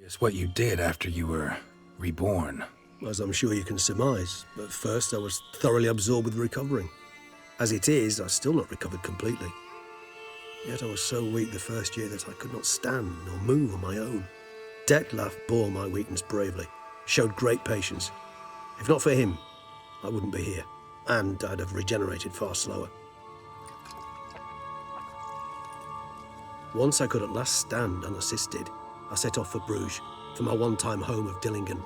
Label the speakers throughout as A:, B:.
A: It's what you did after you were reborn.
B: As I'm sure you can surmise, at first I was thoroughly absorbed with recovering. As it is, I've still not recovered completely. Yet I was so weak the first year that I could not stand or move on my own. Detlef bore my weakness bravely, showed great patience. If not for him, I wouldn't be here, and I'd have regenerated far slower. Once I could at last stand unassisted, I set off for Bruges, for my one-time home of Dillingen.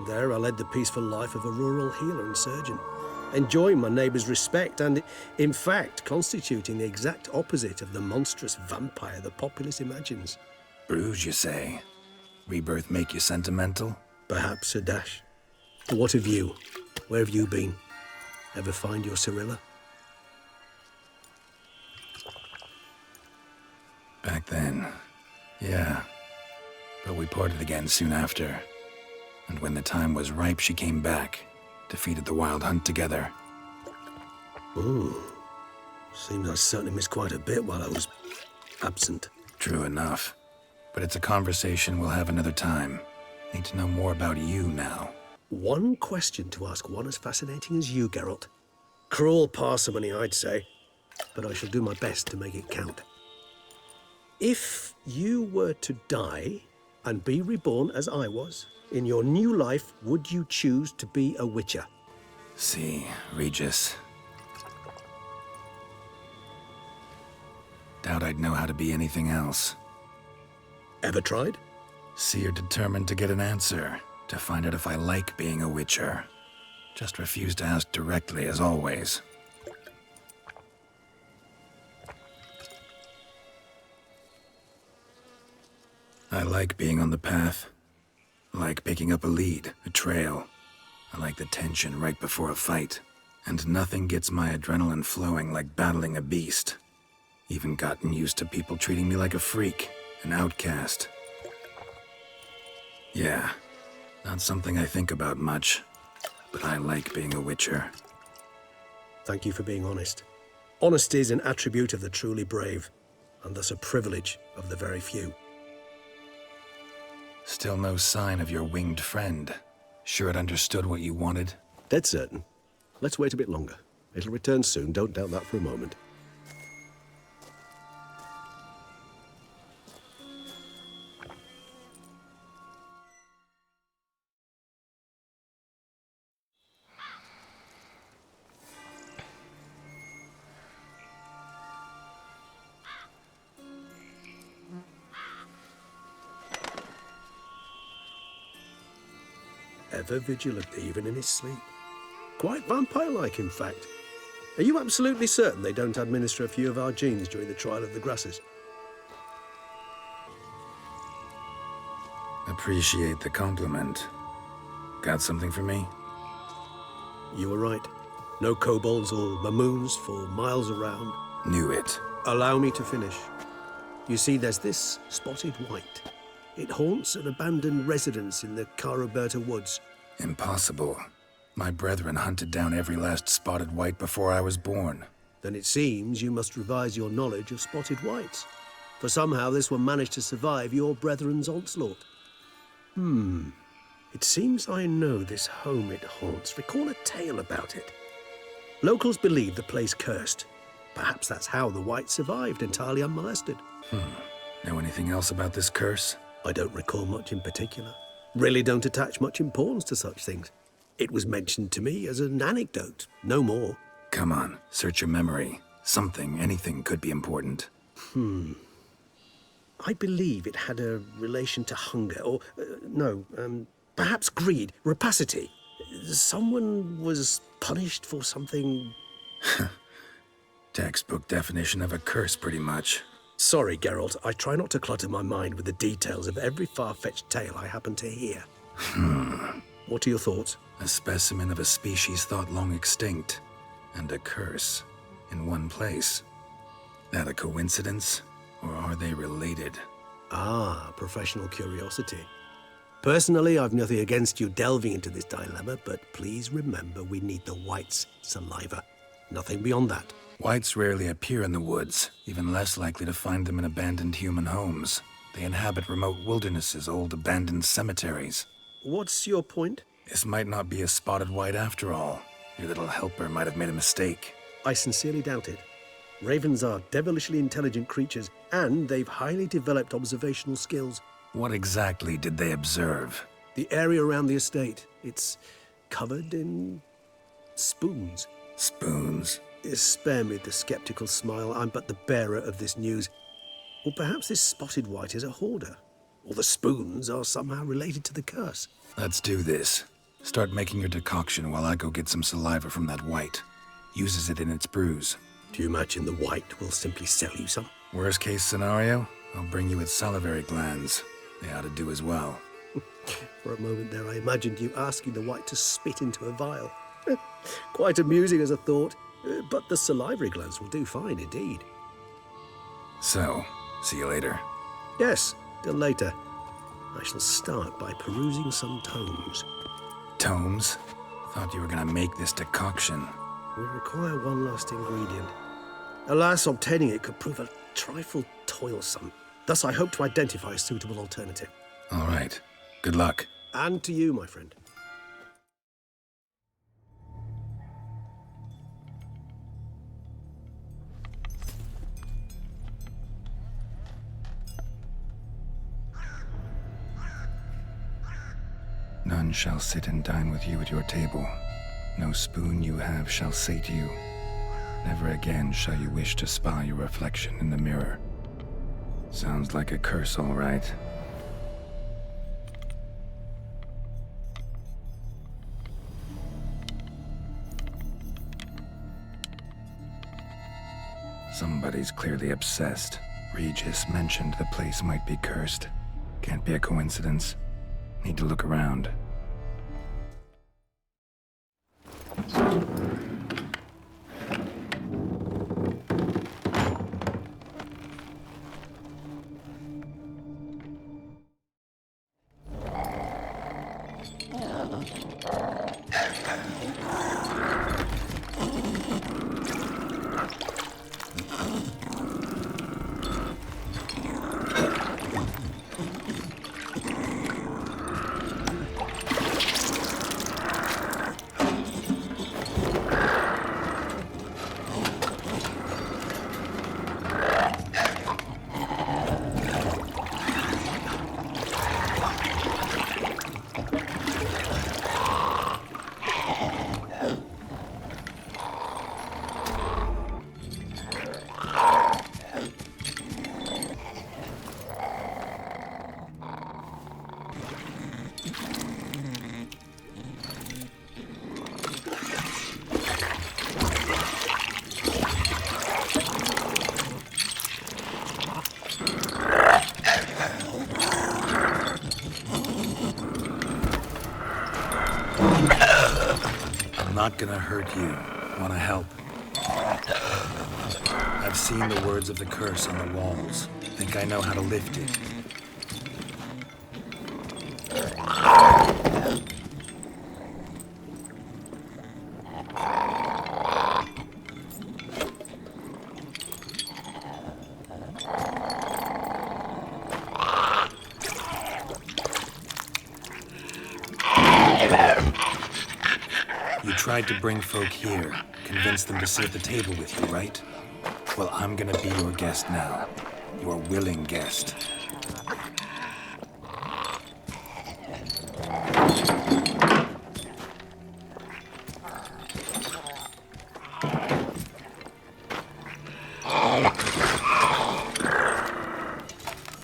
B: There I led the peaceful life of a rural healer and surgeon, enjoying my neighbours' respect and, in fact, constituting the exact opposite of the monstrous vampire the populace imagines.
A: Bruges, you say? Rebirth make you sentimental?
B: Perhaps a dash. But what of you? Where have you been? Ever find your Cyrilla?
A: Back then, yeah. But we parted again soon after. And when the time was ripe, she came back, defeated the Wild Hunt together.
B: Ooh. Seems I certainly missed quite a bit while I was absent.
A: True enough. But it's a conversation we'll have another time. Need to know more about you now.
B: One question to ask one as fascinating as you, Geralt. Cruel parsimony, I'd say, but I shall do my best to make it count. If you were to die and be reborn as I was, in your new life, would you choose to be a Witcher?
A: See, Regis. Doubt I'd know how to be anything else.
B: Ever tried?
A: See, you're determined to get an answer, to find out if I like being a Witcher. Just refuse to ask directly, as always. I like being on the path. I like picking up a lead, a trail. I like the tension right before a fight. And nothing gets my adrenaline flowing like battling a beast. Even gotten used to people treating me like a freak, an outcast. Yeah, not something I think about much, but I like being a Witcher.
B: Thank you for being honest. Honesty is an attribute of the truly brave, and thus a privilege of the very few.
A: Still no sign of your winged friend. Sure it understood what you wanted?
B: Dead certain. Let's wait a bit longer. It'll return soon, don't doubt that for a moment. Ever vigilant, even in his sleep. Quite vampire-like, in fact. Are you absolutely certain they don't administer a few of our genes during the trial of the grasses?
A: Appreciate the compliment. Got something for me?
B: You were right. No kobolds or mamoons for miles around.
A: Knew it.
B: Allow me to finish. You see, there's this spotted white. It haunts an abandoned residence in the Caraberta woods.
A: Impossible. My brethren hunted down every last spotted white before I was born.
B: Then it seems you must revise your knowledge of spotted whites. For somehow this one managed to survive your brethren's onslaught. It seems I know this home it haunts. Recall a tale about it. Locals believe the place cursed. Perhaps that's how the white survived entirely unmolested.
A: Know anything else about this curse?
B: I don't recall much in particular. Really don't attach much importance to such things. It was mentioned to me as an anecdote, no more.
A: Come on, search your memory. Something, anything could be important.
B: I believe it had a relation to hunger, or, perhaps greed, rapacity. Someone was punished for something...
A: Textbook definition of a curse, pretty much.
B: Sorry, Geralt, I try not to clutter my mind with the details of every far-fetched tale I happen to hear. What are your thoughts?
A: A specimen of a species thought long extinct, and a curse, in one place. That a coincidence, or are they related?
B: Ah, professional curiosity. Personally, I've nothing against you delving into this dilemma, but please remember we need the white's saliva. Nothing beyond that.
A: Whites rarely appear in the woods, even less likely to find them in abandoned human homes. They inhabit remote wildernesses, old abandoned cemeteries.
B: What's your point?
A: This might not be a spotted white after all. Your little helper might have made a mistake.
B: I sincerely doubt it. Ravens are devilishly intelligent creatures, and they've highly developed observational skills.
A: What exactly did they observe?
B: The area around the estate, it's covered in spoons.
A: Spoons?
B: Spare me the skeptical smile. I'm but the bearer of this news. Or perhaps this spotted white is a hoarder. Or the spoons are somehow related to the curse.
A: Let's do this. Start making your decoction while I go get some saliva from that white. Uses it in its brews.
B: Do you imagine the white will simply sell you some?
A: Worst case scenario, I'll bring you its salivary glands. They ought to do as well.
B: For a moment there, I imagined you asking the white to spit into a vial. Quite amusing as a thought, but the salivary glands will do fine indeed.
A: So, see you later.
B: Yes, till later. I shall start by perusing some tomes.
A: Tomes? Thought you were gonna make this decoction.
B: We require one last ingredient. Alas, obtaining it could prove a trifle toilsome. Thus, I hope to identify a suitable alternative.
A: All right. Good luck.
B: And to you, my friend.
A: None shall sit and dine with you at your table. No spoon you have shall sate you. Never again shall you wish to spy your reflection in the mirror. Sounds like a curse, all right. Somebody's clearly obsessed. Regis mentioned the place might be cursed. Can't be a coincidence. Need to look around. I'm not gonna hurt you. Wanna help? I've seen the words of the curse on the walls. Think I know how to lift it. You tried to bring folk here, convince them to sit at the table with you, right? Well, I'm gonna be your guest now. Your willing guest.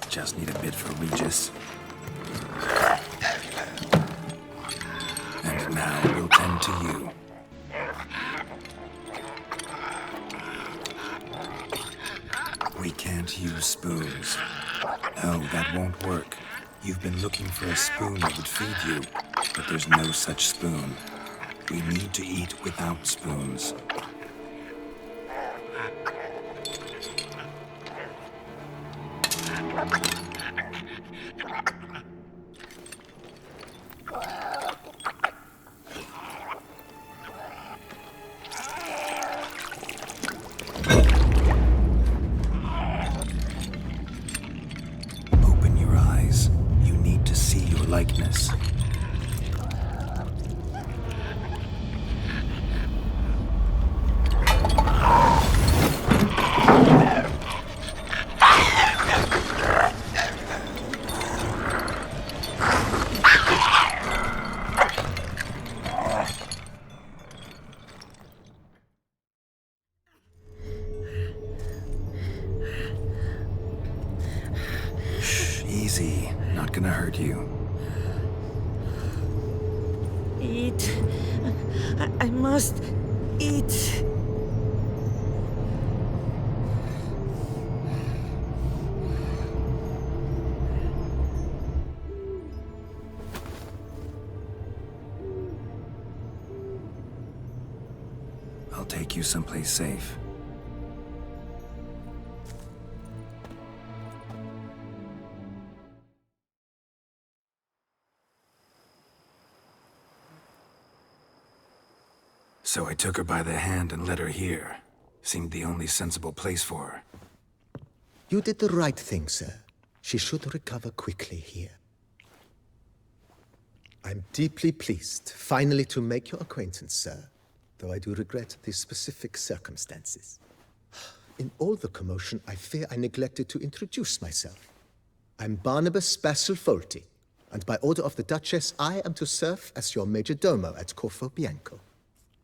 A: Just need a bit for Regis. And now we'll tend to you. We can't use spoons. No, that won't work. You've been looking for a spoon that would feed you, but there's no such spoon. We need to eat without spoons. likeness. Shh, easy. Not gonna hurt you.
C: Eat. I must eat.
A: I'll take you someplace safe. So I took her by the hand and led her here. Seemed the only sensible place for her.
D: You did the right thing, sir. She should recover quickly here. I'm deeply pleased, finally, to make your acquaintance, sir, though I do regret the specific circumstances. In all the commotion, I fear I neglected to introduce myself. I'm Barnabas Basilfolti, and by order of the Duchess, I am to serve as your major domo at Corfo Bianco.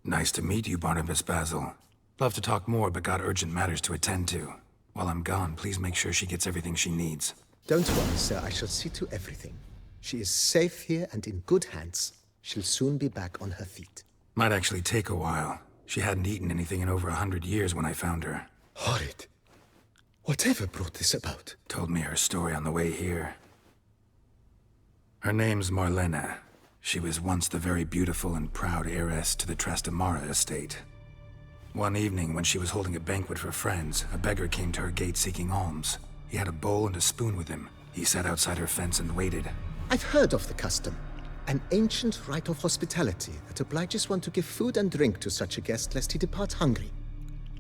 A: Nice to meet you, Barnabas Basil. Love to talk more, but got urgent matters to attend to. While I'm gone, please make sure she gets everything she needs.
D: Don't worry, sir. I shall see to everything. She is safe here and in good hands. She'll soon be back on her feet.
A: Might actually take a while. She hadn't eaten anything in over 100 years when I found her.
D: Horrid. Whatever brought this about?
A: Told me her story on the way here. Her name's Marlena. She was once the very beautiful and proud heiress to the Trastamara estate. One evening, when she was holding a banquet for friends, a beggar came to her gate seeking alms. He had a bowl and a spoon with him. He sat outside her fence and waited.
D: I've heard of the custom. An ancient rite of hospitality that obliges one to give food and drink to such a guest lest he depart hungry.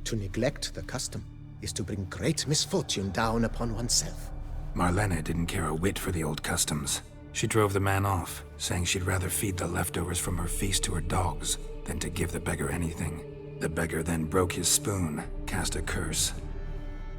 D: To neglect the custom is to bring great misfortune down upon oneself.
A: Marlena didn't care a whit for the old customs. She drove the man off, saying she'd rather feed the leftovers from her feast to her dogs than to give the beggar anything. The beggar then broke his spoon, cast a curse.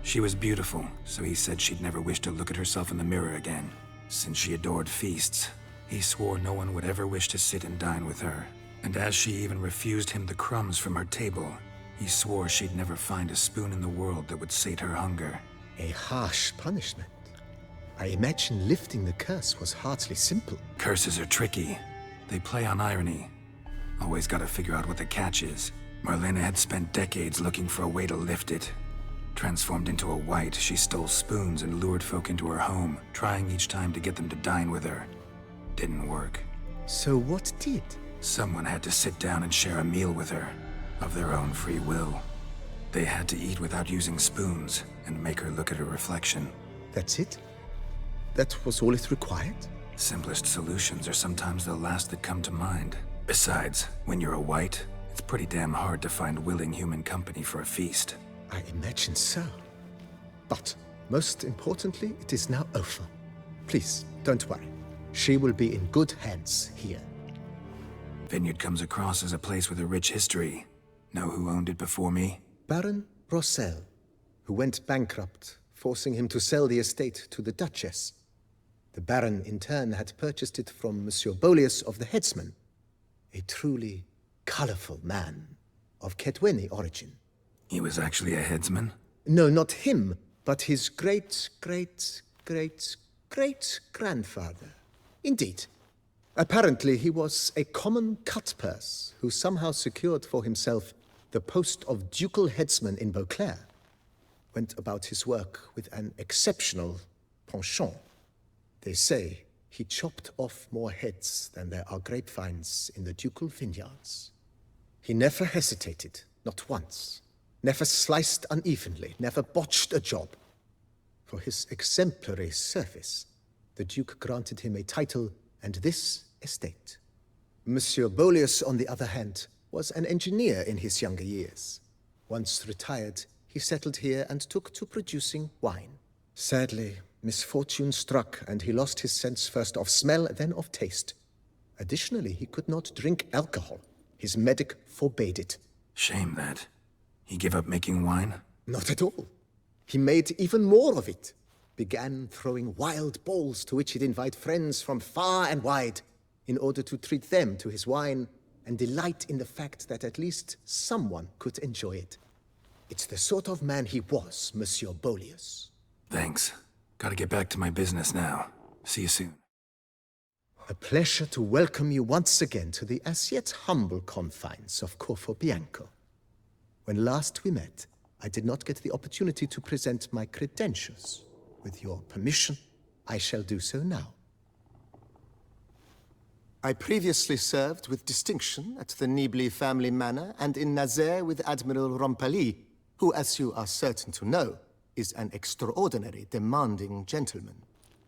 A: She was beautiful, so he said she'd never wish to look at herself in the mirror again. Since she adored feasts, he swore no one would ever wish to sit and dine with her. And as she even refused him the crumbs from her table, he swore she'd never find a spoon in the world that would sate her hunger.
D: A harsh punishment. I imagine lifting the curse was hardly simple.
A: Curses are tricky. They play on irony. Always gotta figure out what the catch is. Marlena had spent decades looking for a way to lift it. Transformed into a wight, she stole spoons and lured folk into her home, trying each time to get them to dine with her. Didn't work.
D: So what did?
A: Someone had to sit down and share a meal with her, of their own free will. They had to eat without using spoons, and make her look at her reflection.
D: That's it? That was all it required?
A: Simplest solutions are sometimes the last that come to mind. Besides, when you're a wight, it's pretty damn hard to find willing human company for a feast.
D: I imagine so. But, most importantly, it is now over. Please, don't worry. She will be in good hands here.
A: Vineyard comes across as a place with a rich history. Know who owned it before me?
D: Baron Rossel, who went bankrupt, forcing him to sell the estate to the Duchess. The Baron, in turn, had purchased it from Monsieur Bolius of the Headsman, a truly colorful man of Ketweni origin.
A: He was actually a headsman?
D: No, not him, but his great-great-great-great-grandfather. Indeed. Apparently, he was a common cut-purse who somehow secured for himself the post of ducal headsman in Beauclair. Went about his work with an exceptional penchant. They say he chopped off more heads than there are grapevines in the ducal vineyards. He never hesitated, not once. Never sliced unevenly, never botched a job. For his exemplary service, the Duke granted him a title and this estate. Monsieur Bolius, on the other hand, was an engineer in his younger years. Once retired, he settled here and took to producing wine. Sadly, Misfortune struck, and he lost his sense first of smell, then of taste. Additionally, he could not drink alcohol. His medic forbade it.
A: Shame that. He gave up making wine?
D: Not at all. He made even more of it. Began throwing wild balls to which he'd invite friends from far and wide in order to treat them to his wine and delight in the fact that at least someone could enjoy it. It's the sort of man he was, Monsieur Bolius.
A: Thanks. Gotta get back to my business now. See you soon.
D: A pleasure to welcome you once again to the as yet humble confines of Corvo Bianco. When last we met, I did not get the opportunity to present my credentials. With your permission, I shall do so now. I previously served with distinction at the Nibli family manor and in Nazaire with Admiral Rompali, who, as you are certain to know, is an extraordinary, demanding gentleman.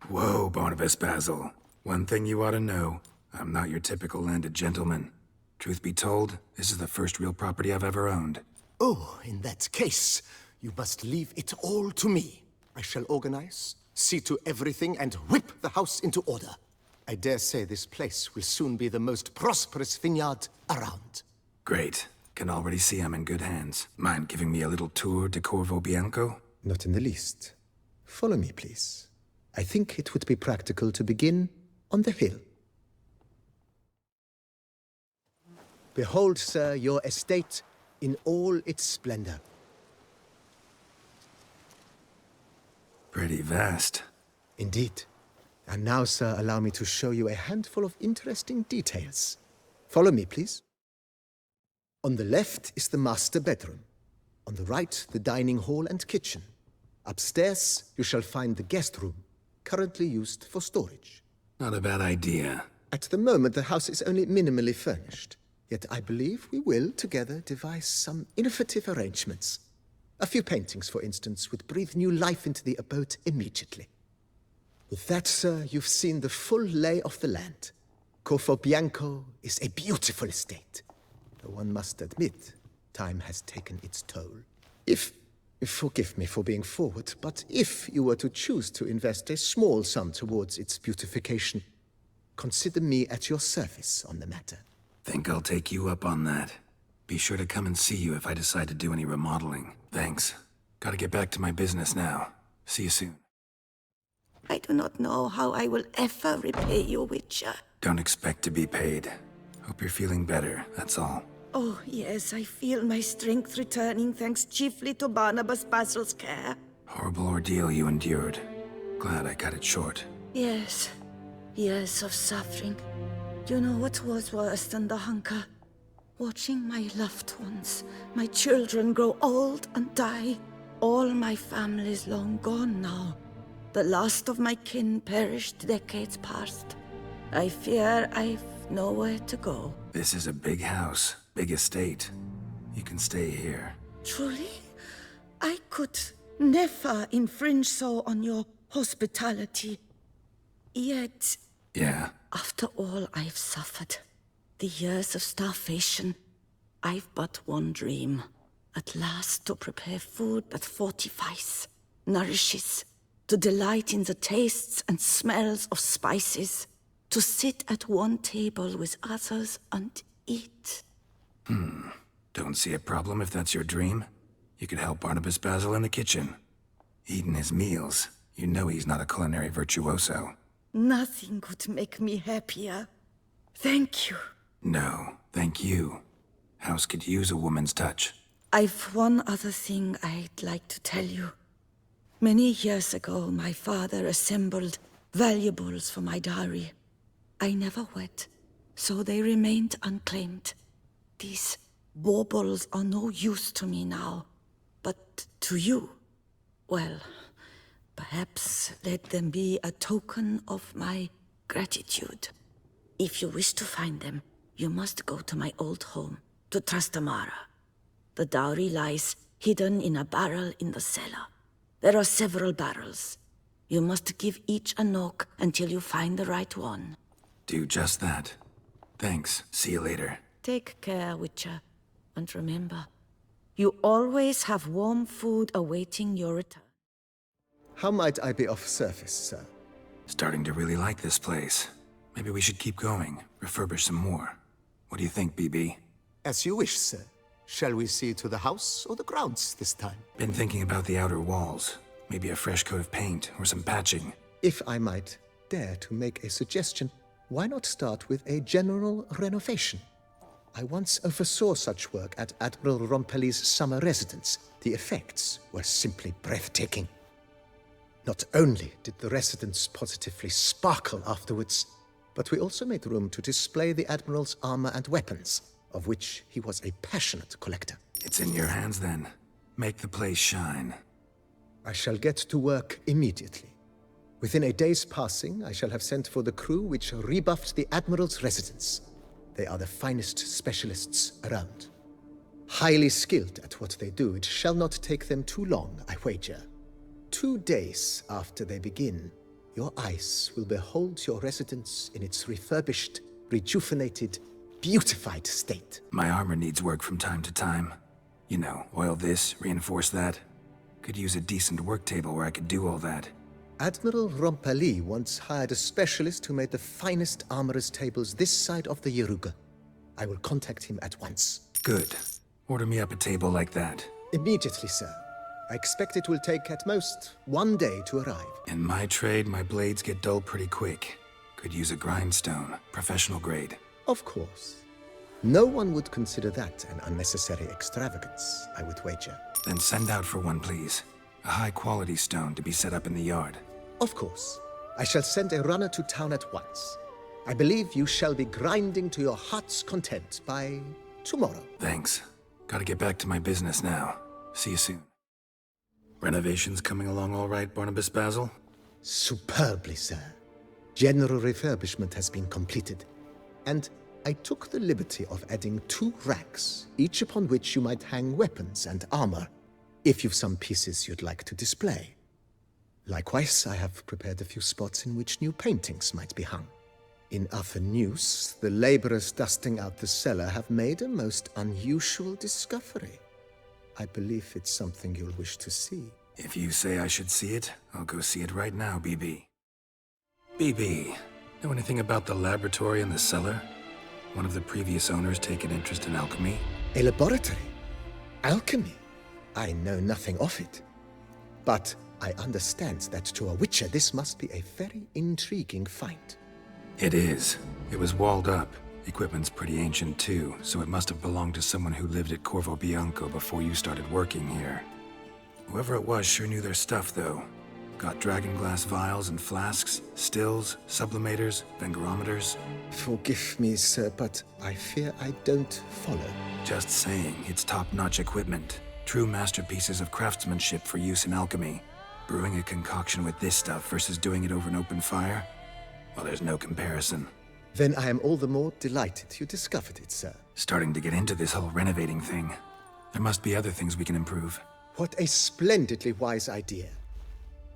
A: Whoa, Barnabas Basil. One thing you ought to know, I'm not your typical landed gentleman. Truth be told, this is the first real property I've ever owned.
D: Oh, in that case, you must leave it all to me. I shall organize, see to everything, and whip the house into order. I dare say this place will soon be the most prosperous vineyard around.
A: Great. Can already see I'm in good hands. Mind giving me a little tour de Corvo Bianco?
D: Not in the least. Follow me, please. I think it would be practical to begin on the hill. Behold, sir, your estate in all its splendor.
A: Pretty vast.
D: Indeed. And now, sir, allow me to show you a handful of interesting details. Follow me, please. On the left is the master bedroom. On the right, the dining hall and kitchen. Upstairs, you shall find the guest room, currently used for storage.
A: Not a bad idea.
D: At the moment, the house is only minimally furnished. Yet I believe we will, together, devise some innovative arrangements. A few paintings, for instance, would breathe new life into the abode immediately. With that, sir, you've seen the full lay of the land. Corvo Bianco is a beautiful estate. Though one must admit, time has taken its toll. Forgive me for being forward, but if you were to choose to invest a small sum towards its beautification, consider me at your service on the matter.
A: Think I'll take you up on that. Be sure to come and see you if I decide to do any remodeling. Thanks. Gotta get back to my business now. See you soon.
C: I do not know how I will ever repay you, Witcher.
A: Don't expect to be paid. Hope you're feeling better, that's all.
C: Oh, yes, I feel my strength returning thanks chiefly to Barnabas Basil's care.
A: Horrible ordeal you endured. Glad I cut it short.
C: Yes, years of suffering. Do you know what was worse than the hunger? Watching my loved ones, my children grow old and die. All my family's long gone now. The last of my kin perished decades past. I fear I've nowhere to go.
A: This is a big house, big estate. You can stay here.
C: Truly? I could never infringe so on your hospitality. Yet,
A: Yeah?
C: after all I've suffered, the years of starvation, I've but one dream. At last to prepare food that fortifies, nourishes, to delight in the tastes and smells of spices, to sit at one table with others and eat.
A: Don't see a problem if that's your dream. You could help Barnabas Basil in the kitchen. Eating his meals. You know he's not a culinary virtuoso.
C: Nothing could make me happier. Thank you.
A: No, thank you. House could use a woman's touch.
C: I've one other thing I'd like to tell you. Many years ago, my father assembled valuables for my dowry. I never wed, so they remained unclaimed. These baubles are no use to me now, but to you, well, perhaps let them be a token of my gratitude. If you wish to find them, you must go to my old home, to Trastamara. The dowry lies hidden in a barrel in the cellar. There are several barrels. You must give each a knock until you find the right one.
A: Do just that. Thanks. See you later.
C: Take care, Witcher. And remember, you always have warm food awaiting your return.
D: How might I be of service, sir?
A: Starting to really like this place. Maybe we should keep going, refurbish some more. What do you think, BB?
D: As you wish, sir. Shall we see to the house or the grounds this time?
A: Been thinking about the outer walls. Maybe a fresh coat of paint or some patching.
D: If I might dare to make a suggestion, why not start with a general renovation? I once oversaw such work at Admiral Rompelli's summer residence. The effects were simply breathtaking. Not only did the residence positively sparkle afterwards, but we also made room to display the Admiral's armor and weapons, of which he was a passionate collector.
A: It's in your hands then. Make the place shine.
D: I shall get to work immediately. Within a day's passing, I shall have sent for the crew which rebuffed the Admiral's residence. They are the finest specialists around. Highly skilled at what they do, it shall not take them too long, I wager. 2 days after they begin, your eyes will behold your residence in its refurbished, rejuvenated, beautified state.
A: My armor needs work from time to time. You know, oil this, reinforce that. Could use a decent work table where I could do all that.
D: Admiral Rompelli once hired a specialist who made the finest armorer's tables this side of the Yaruga. I will contact him at once.
A: Good. Order me up a table like that.
D: Immediately, sir. I expect it will take at most 1 day to arrive.
A: In my trade, my blades get dull pretty quick. Could use a grindstone, professional grade.
D: Of course. No one would consider that an unnecessary extravagance, I would wager.
A: Then send out for one, please. A high-quality stone to be set up in the yard.
D: Of course. I shall send a runner to town at once. I believe you shall be grinding to your heart's content by tomorrow.
A: Thanks. Gotta get back to my business now. See you soon. Renovations coming along all right, Barnabas Basil?
D: Superbly, sir. General refurbishment has been completed, and I took the liberty of adding 2 racks, each upon which you might hang weapons and armor, if you've some pieces you'd like to display. Likewise, I have prepared a few spots in which new paintings might be hung. In other news, the laborers dusting out the cellar have made a most unusual discovery. I believe it's something you'll wish to see.
A: If you say I should see it, I'll go see it right now, BB. BB, know anything about the laboratory in the cellar? One of the previous owners take an interest in alchemy?
D: A laboratory? Alchemy? I know nothing of it. But I understand that to a witcher this must be a very intriguing find.
A: It is. It was walled up. Equipment's pretty ancient too, so it must have belonged to someone who lived at Corvo Bianco before you started working here. Whoever it was sure knew their stuff, though. Got dragonglass vials and flasks, stills, sublimators, vengerometers.
D: Forgive me, sir, but I fear I don't follow.
A: Just saying, it's top-notch equipment. True masterpieces of craftsmanship for use in alchemy. Brewing a concoction with this stuff versus doing it over an open fire? Well, there's no comparison.
D: Then I am all the more delighted you discovered it, sir.
A: Starting to get into this whole renovating thing. There must be other things we can improve.
D: What a splendidly wise idea.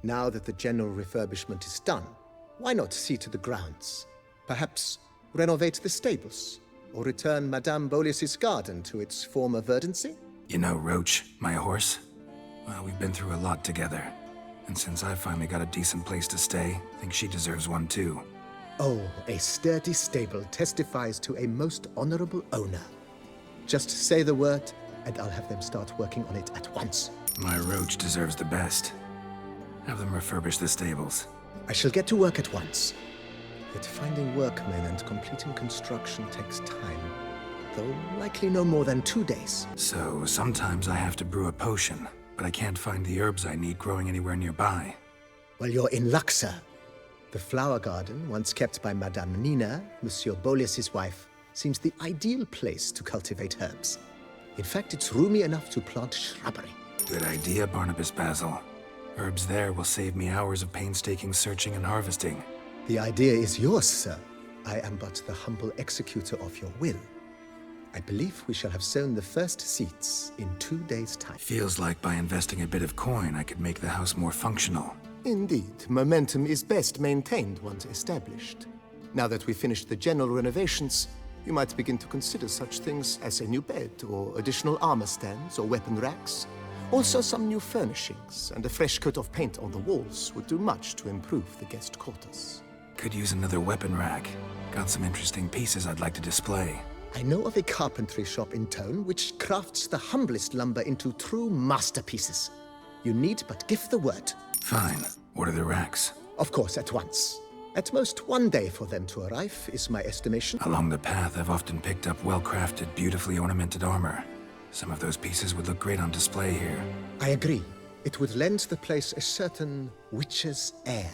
D: Now that the general refurbishment is done, why not see to the grounds? Perhaps renovate the stables, or return Madame Bolis's garden to its former verdancy?
A: You know Roach, my horse? Well, we've been through a lot together. And since I finally got a decent place to stay, I think she deserves one too.
D: Oh, a sturdy stable testifies to a most honorable owner. Just say the word, and I'll have them start working on it at once.
A: My Roach deserves the best. Have them refurbish the stables.
D: I shall get to work at once. Yet finding workmen and completing construction takes time, though likely no more than 2 days.
A: So sometimes I have to brew a potion, but I can't find the herbs I need growing anywhere nearby.
D: Well, you're in luck, sir. The flower garden, once kept by Madame Nina, Monsieur Bolis's wife, seems the ideal place to cultivate herbs. In fact, it's roomy enough to plant shrubbery.
A: Good idea, Barnabas Basil. Herbs there will save me hours of painstaking searching and harvesting.
D: The idea is yours, sir. I am but the humble executor of your will. I believe we shall have sown the first seeds in 2 days' time.
A: Feels like by investing a bit of coin, I could make the house more functional.
D: Indeed, momentum is best maintained once established. Now that we've finished the general renovations, you might begin to consider such things as a new bed, or additional armor stands or weapon racks, Also, some new furnishings and a fresh coat of paint on the walls would do much to improve the guest quarters.
A: Could use another weapon rack. Got some interesting pieces I'd like to display.
D: I know of a carpentry shop in town which crafts the humblest lumber into true masterpieces. You need but give the word.
A: Fine. Order the racks.
D: Of course, at once. At most 1 day for them to arrive, is my estimation.
A: Along the path, I've often picked up well-crafted, beautifully ornamented armor. Some of those pieces would look great on display here.
D: I agree. It would lend the place a certain witch's air.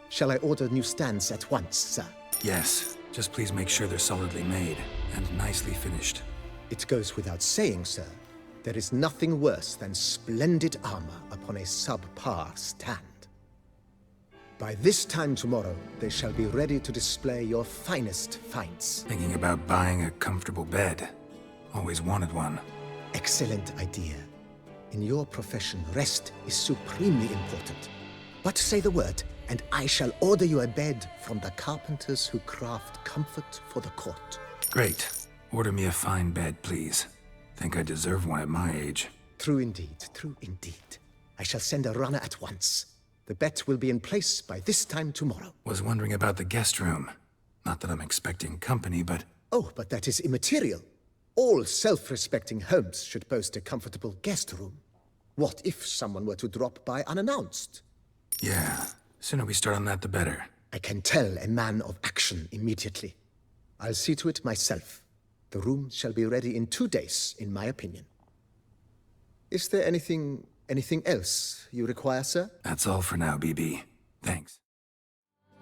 D: Shall I order new stands at once, sir?
A: Yes. Just please make sure they're solidly made and nicely finished.
D: It goes without saying, sir. There is nothing worse than splendid armor upon a subpar stand. By this time tomorrow, they shall be ready to display your finest finds.
A: Thinking about buying a comfortable bed. Always wanted one.
D: Excellent idea. In your profession, rest is supremely important. But say the word, and I shall order you a bed from the carpenters who craft comfort for the court.
A: Great. Order me a fine bed, please. Think I deserve one at my age.
D: True indeed, true indeed. I shall send a runner at once. The bet will be in place by this time tomorrow.
A: Was wondering about the guest room. Not that I'm expecting company, but...
D: Oh, but that is immaterial. All self-respecting homes should boast a comfortable guest room. What if someone were to drop by unannounced?
A: Yeah. Sooner we start on that, the better.
D: I can tell a man of action immediately. I'll see to it myself. The room shall be ready in 2 days, in my opinion. Is there anything else you require, sir?
A: That's all for now, BB. Thanks.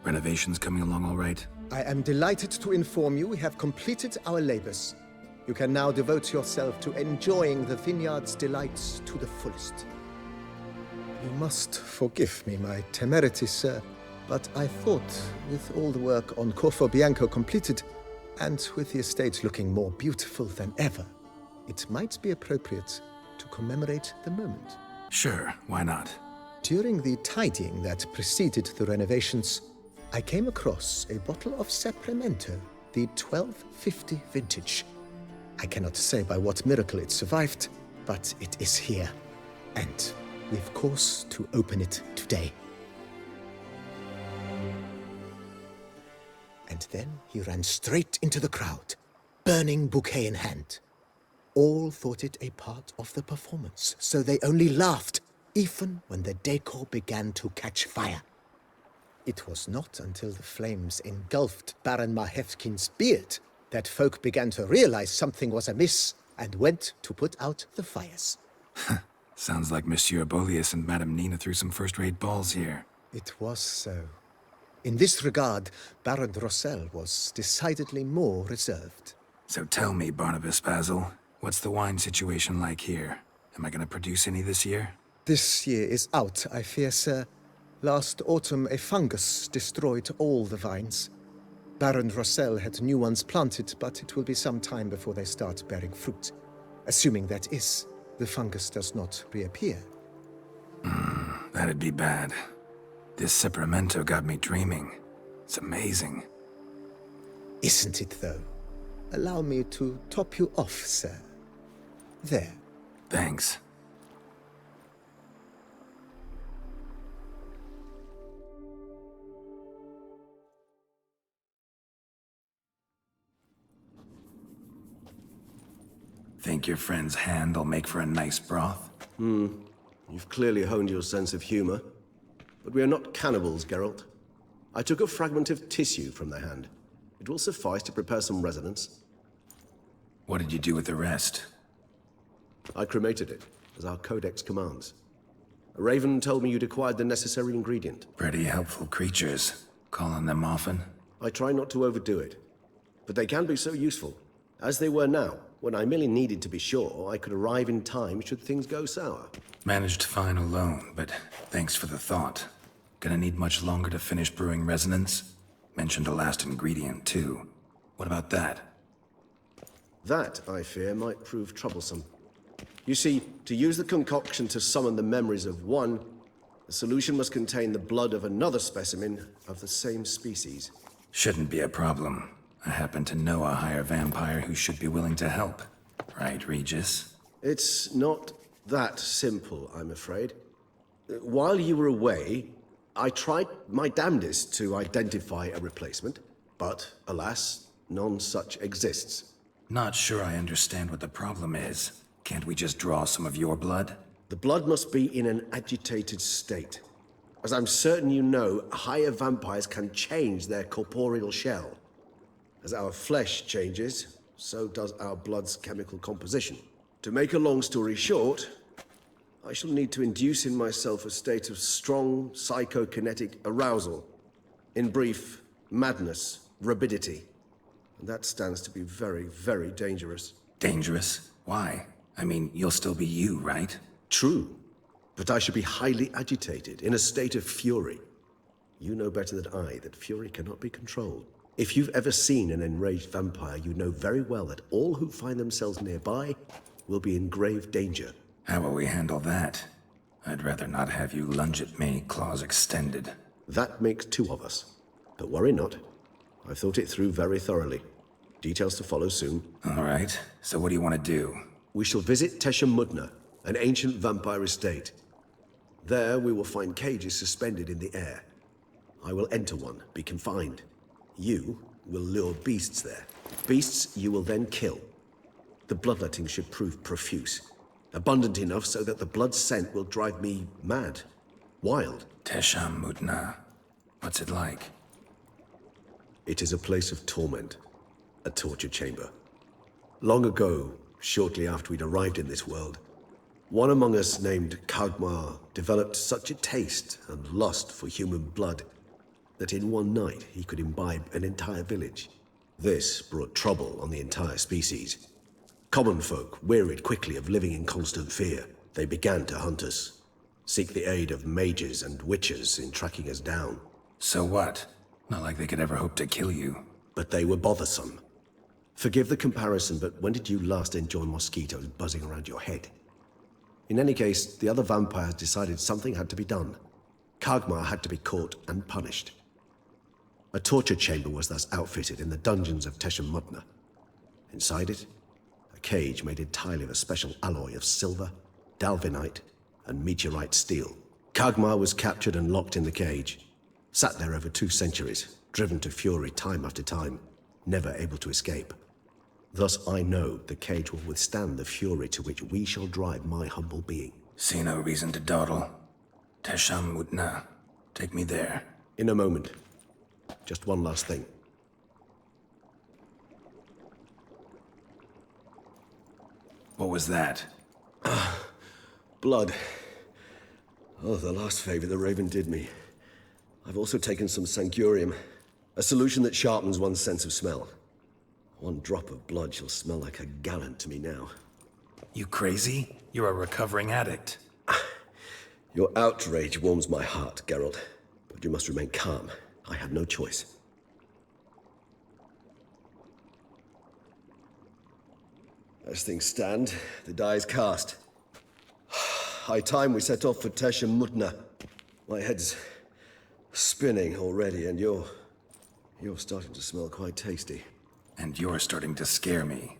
A: Renovations coming along all right?
D: I am delighted to inform you we have completed our labors. You can now devote yourself to enjoying the vineyard's delights to the fullest. You must forgive me my temerity, sir, but I thought, with all the work on Corfo Bianco completed, and with the estate looking more beautiful than ever, it might be appropriate to commemorate the moment.
A: Sure, why not?
D: During the tidying that preceded the renovations, I came across a bottle of Sapramento, the 1250 vintage. I cannot say by what miracle it survived, but it is here, and we've course to open it today. And then he ran straight into the crowd, burning bouquet in hand. All thought it a part of the performance, so they only laughed, even when the decor began to catch fire. It was not until the flames engulfed Baron Mahevkin's beard that folk began to realize something was amiss and went to put out the fires.
A: Sounds like Monsieur Bolius and Madame Nina threw some first-rate balls here.
D: It was so. In this regard, Baron Rossel was decidedly more reserved.
A: So tell me, Barnabas Basil, what's the wine situation like here? Am I going to produce any this year?
D: This year is out, I fear, sir. Last autumn, a fungus destroyed all the vines. Baron Rossel had new ones planted, but it will be some time before they start bearing fruit. Assuming that is, the fungus does not reappear.
A: That'd be bad. This Sapramento got me dreaming. It's amazing.
D: Isn't it, though? Allow me to top you off, sir. There.
A: Thanks. Think your friend's hand will make for a nice broth?
E: You've clearly honed your sense of humor. But we are not cannibals, Geralt. I took a fragment of tissue from the hand. It will suffice to prepare some resonance.
A: What did you do with the rest?
E: I cremated it, as our codex commands. A raven told me you'd acquired the necessary ingredient.
A: Pretty helpful creatures. Call on them often?
E: I try not to overdo it. But they can be so useful, as they were now, when I merely needed to be sure I could arrive in time should things go sour.
A: Managed fine alone, but thanks for the thought. Gonna need much longer to finish brewing resonance? Mentioned a last ingredient, too. What about that?
E: That, I fear, might prove troublesome. You see, to use the concoction to summon the memories of one, the solution must contain the blood of another specimen of the same species.
A: Shouldn't be a problem. I happen to know a higher vampire who should be willing to help. Right, Regis?
E: It's not that simple, I'm afraid. While you were away, I tried my damnedest to identify a replacement, but alas, none such exists.
A: Not sure I understand what the problem is. Can't we just draw some of your blood?
E: The blood must be in an agitated state. As I'm certain you know, higher vampires can change their corporeal shell. As our flesh changes, so does our blood's chemical composition. To make a long story short, I shall need to induce in myself a state of strong psychokinetic arousal. In brief, madness, rabidity. And that stands to be very, very dangerous.
A: Dangerous? Why? I mean, you'll still be you, right?
E: True, but I should be highly agitated, in a state of fury. You know better than I that fury cannot be controlled. If you've ever seen an enraged vampire, you know very well that all who find themselves nearby will be in grave danger.
A: How will we handle that? I'd rather not have you lunge at me, claws extended.
E: That makes two of us. But worry not. I've thought it through very thoroughly. Details to follow soon.
A: All right, so what do you want to do?
E: We shall visit Tesha Mudna, an ancient vampire estate. There we will find cages suspended in the air. I will enter one, be confined. You will lure beasts there. Beasts you will then kill. The bloodletting should prove profuse. Abundant enough so that the blood scent will drive me mad. Wild.
A: Tesham Mutna. What's it like?
E: It is a place of torment. A torture chamber. Long ago, shortly after we'd arrived in this world, one among us named Kagmar developed such a taste and lust for human blood that in one night he could imbibe an entire village. This brought trouble on the entire species. Common folk wearied quickly of living in constant fear. They began to hunt us, seek the aid of mages and witches in tracking us down.
A: So what? Not like they could ever hope to kill you.
E: But they were bothersome. Forgive the comparison, but when did you last enjoy mosquitoes buzzing around your head? In any case, the other vampires decided something had to be done. Kagmar had to be caught and punished. A torture chamber was thus outfitted in the dungeons of Teshem Mutna. Inside it, a cage made entirely of a special alloy of silver, dalvinite, and meteorite steel. Kagmar was captured and locked in the cage. Sat there over 2 centuries, driven to fury time after time, never able to escape. Thus I know the cage will withstand the fury to which we shall drive my humble being.
A: See no reason to dawdle. Tesham Mutna. Take me there.
E: In a moment. Just one last thing.
A: What was that?
E: Blood. Oh, the last favor the Raven did me. I've also taken some Sangurium, a solution that sharpens one's sense of smell. 1 drop of blood shall smell like a gallon to me now.
A: You crazy? You're a recovering addict.
E: Your outrage warms my heart, Geralt. But you must remain calm. I have no choice. As things stand, the die is cast. High time we set off for Teshem Mutna. My head's spinning already, and you're starting to smell quite tasty.
A: And you're starting to scare me.